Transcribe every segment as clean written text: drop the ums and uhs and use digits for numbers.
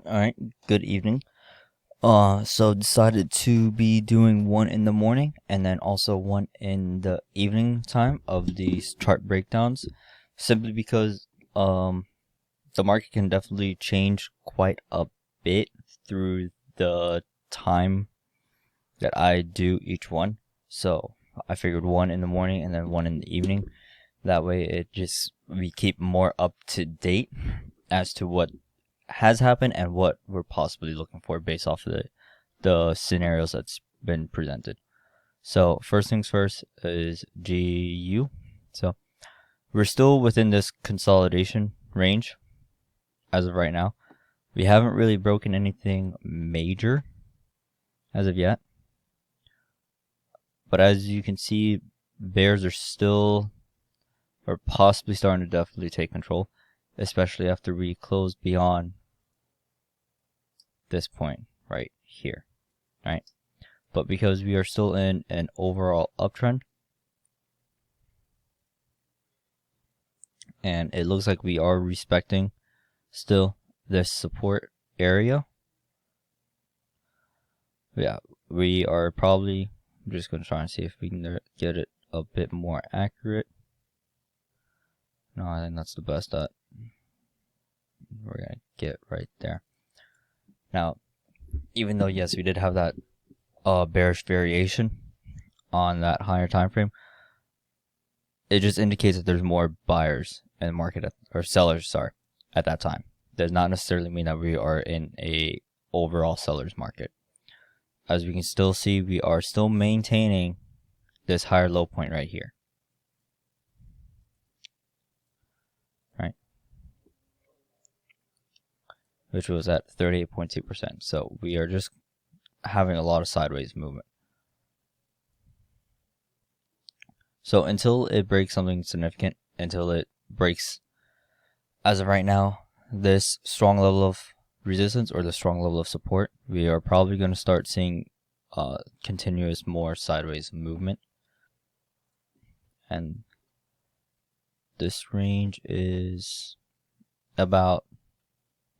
Alright, good evening. So decided to be doing one in the morning and then also one in the evening time of these chart breakdowns, simply because the market can definitely change quite a bit through the time that I do each one. So I figured one in the morning and then one in the evening. That way we keep more up to date as to what has happened and what we're possibly looking for based off of the scenarios that's been presented. So first things first is GU. So we're still within this consolidation range as of right now. We haven't really broken anything major as of yet. But as you can see, bears are possibly starting to definitely take control, especially after we close beyond this point right here, right? But because we are still in an overall uptrend, and it looks like we are respecting still this support area. Yeah, we are probably, I'm just going to try and see if we can get it a bit more accurate. No, I think that's the best that we're going to get right there. Now, even though, yes, we did have that bearish variation on that higher time frame, it just indicates that there's more buyers in the market, or sellers, sorry, at that time. Does not necessarily mean that we are in a overall seller's market. As we can still see, we are still maintaining this higher low point right here. Right? Which was at 38.2%. So we are just having a lot of sideways movement. So until it breaks something significant, until it breaks, as of right now, this strong level of resistance or the strong level of support, we are probably going to start seeing continuous more sideways movement. And this range is about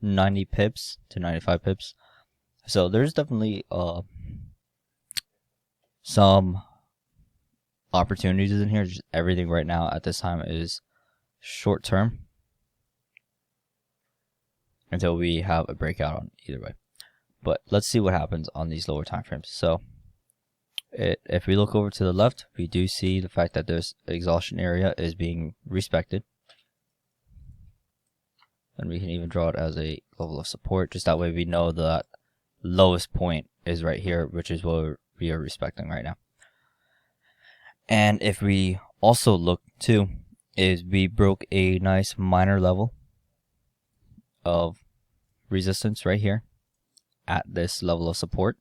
90 pips to 95 pips. So there's definitely some opportunities in here. Just everything right now at this time is short term until we have a breakout on either way. But let's see what happens on these lower time frames. So if we look over to the left, we do see the fact that this exhaustion area is being respected. And we can even draw it as a level of support. Just that way we know that lowest point is right here, which is what we are respecting right now. And if we also look too, is we broke a nice minor level of resistance right here at this level of support.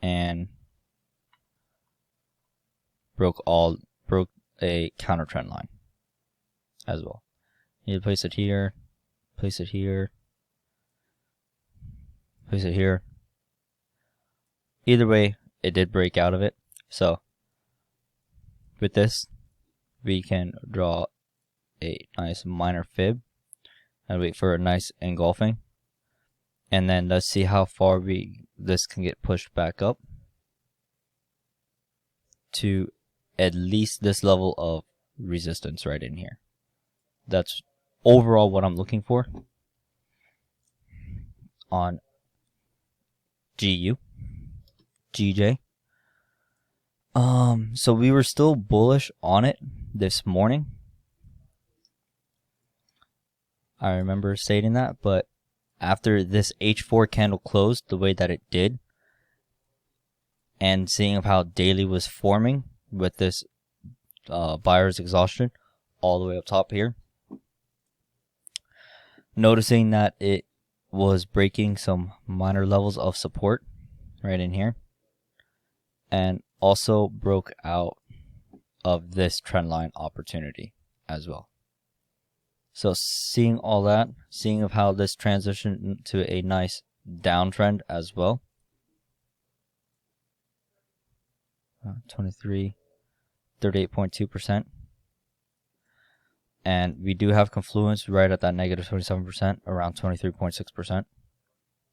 And broke a counter trend line as well. You need to place it here, place it here, place it here. Either way, it did break out of it. So with this, we can draw a nice minor fib and wait for a nice engulfing. And then let's see how far this can get pushed back up to at least this level of resistance right in here. That's overall what I'm looking for on GU, GJ. So we were still bullish on it this morning. I remember stating that, but after this H4 candle closed the way that it did, and seeing of how daily was forming with this buyer's exhaustion all the way up top here, noticing that it was breaking some minor levels of support right in here, and also broke out of this trend line opportunity as well. So seeing all that, seeing of how this transitioned to a nice downtrend as well. 38.2%. And we do have confluence right at that negative 27%, around 23.6%.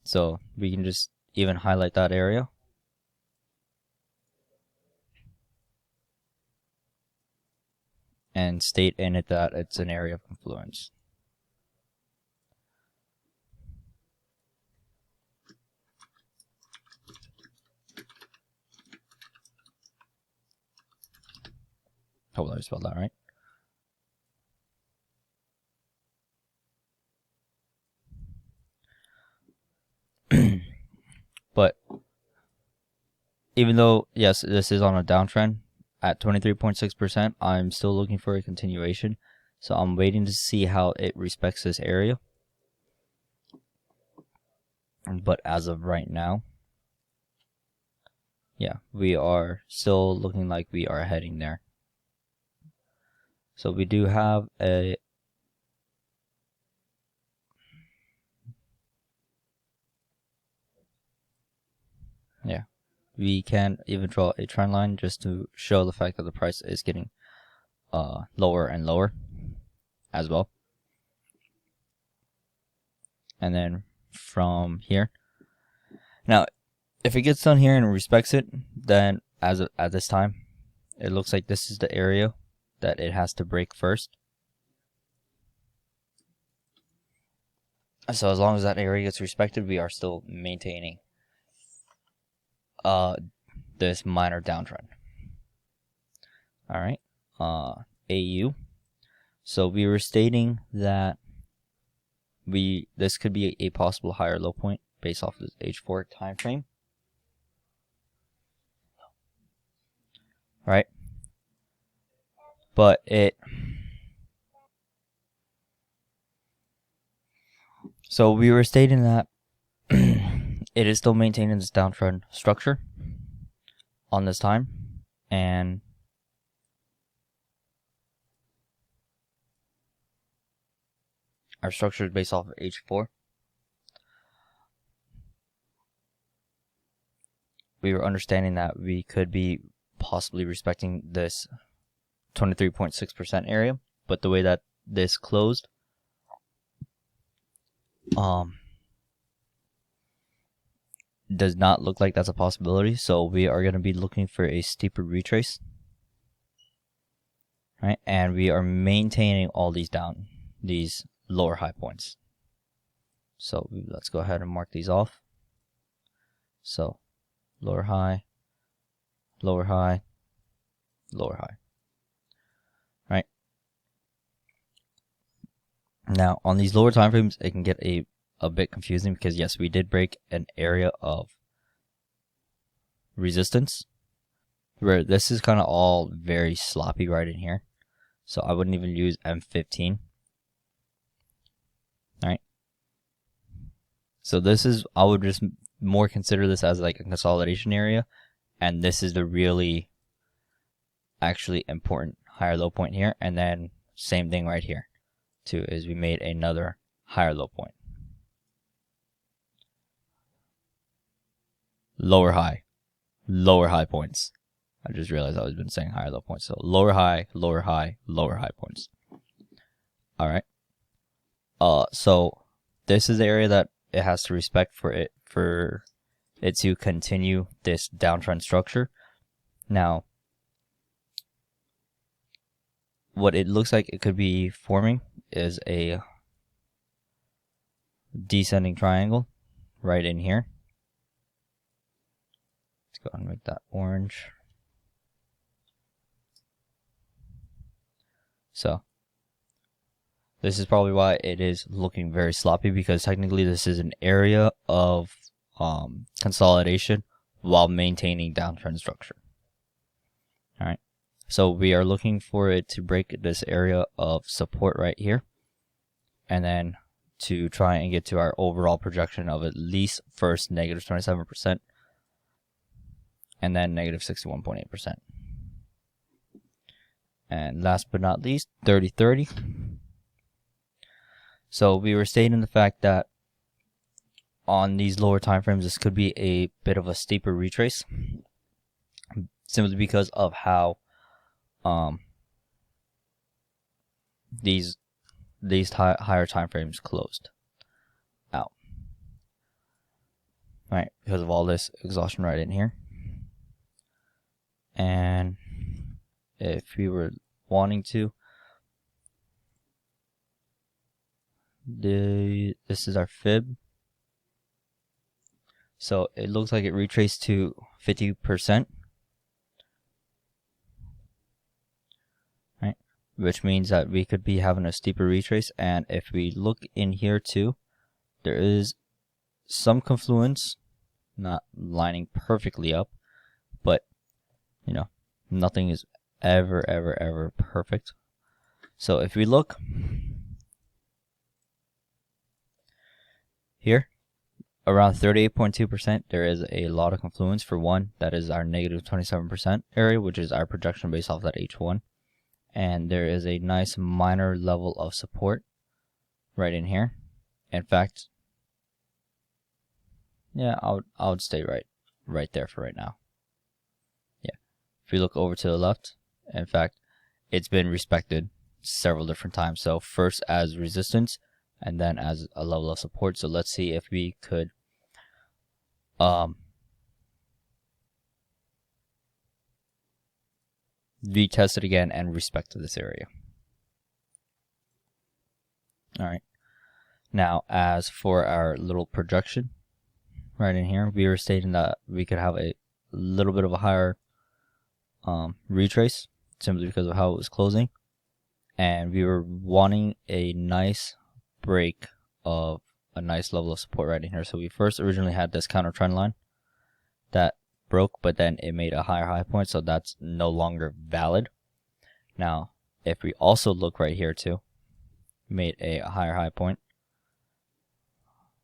So we can just even highlight that area. And state in it that it's an area of confluence. Hope I spelled that right. But even though, yes, this is on a downtrend at 23.6%, I'm still looking for a continuation. So I'm waiting to see how it respects this area. But as of right now, yeah, we are still looking like we are heading there. So we do have a we can even draw a trend line just to show the fact that the price is getting lower and lower as well. And then from here, now if it gets done here and respects it, then at this time, it looks like this is the area that it has to break first. So as long as that area gets respected, we are still maintaining this minor downtrend. All right, AU. So we were stating that this could be a possible higher low point based off of this H4 time frame. Right? But so we were stating that it is still maintaining this downtrend structure on this time, and our structure is based off of H4. We were understanding that we could be possibly respecting this 23.6% area, but the way that this closed, does not look like that's a possibility. So we are going to be looking for a steeper retrace, right? And we are maintaining all these lower high points. So let's go ahead and mark these off. So lower high, lower high, lower high. Right? Now on these lower time frames, it can get a bit confusing because yes, we did break an area of resistance where this is kind of all very sloppy right in here. So I wouldn't even use M15. Right? So this is, I would just more consider this as like a consolidation area, and this is the really actually important higher low point here, and then same thing right here too, is we made another higher low point. Lower high points. I just realized I was been saying higher low points. So lower high, lower high, lower high points. All right. So this is the area that it has to respect for it to continue this downtrend structure. Now, what it looks like it could be forming is a descending triangle right in here. Let's go ahead and make that orange. So this is probably why it is looking very sloppy, because technically this is an area of consolidation while maintaining downtrend structure. All right. So we are looking for it to break this area of support right here, and then to try and get to our overall projection of at least first negative 27%, and then negative 61.8%. And last but not least, 30-30. So we were stating the fact that on these lower time frames, this could be a bit of a steeper retrace, simply because of how these higher time frames closed out. Right, because of all this exhaustion right in here. And if we were wanting to, this is our fib. So it looks like it retraced to 50%. Right, which means that we could be having a steeper retrace. And if we look in here too, there is some confluence, not lining perfectly up, but you know, nothing is ever perfect. So if we look here, around 38.2%, there is a lot of confluence. For one, that is our negative 27% area, which is our projection based off that H1. And there is a nice minor level of support right in here. In fact, yeah, I would stay right there for right now. Yeah. If we look over to the left, in fact, it's been respected several different times. So first as resistance, and then as a level of support. So let's see if we could retest it again and respect this area. Alright. Now as for our little projection right in here, we were stating that we could have a little bit of a higher retrace simply because of how it was closing, and we were wanting a nice break of a nice level of support right in here. So we first originally had this counter trend line that broke, but then it made a higher high point, so that's no longer valid. Now if we also look right here too, made a higher high point,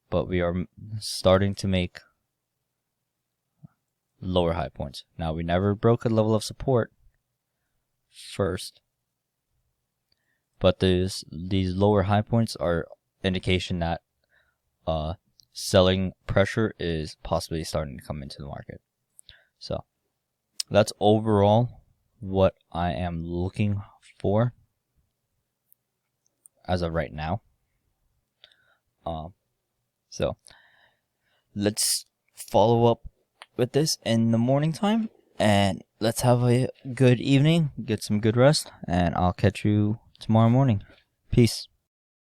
but we are starting to make lower high points. Now we never broke a level of support first, but these lower high points are indication that selling pressure is possibly starting to come into the market. So that's overall what I am looking for as of right now. So let's follow up with this in the morning time, and let's have a good evening, get some good rest, and I'll catch you tomorrow morning. Peace.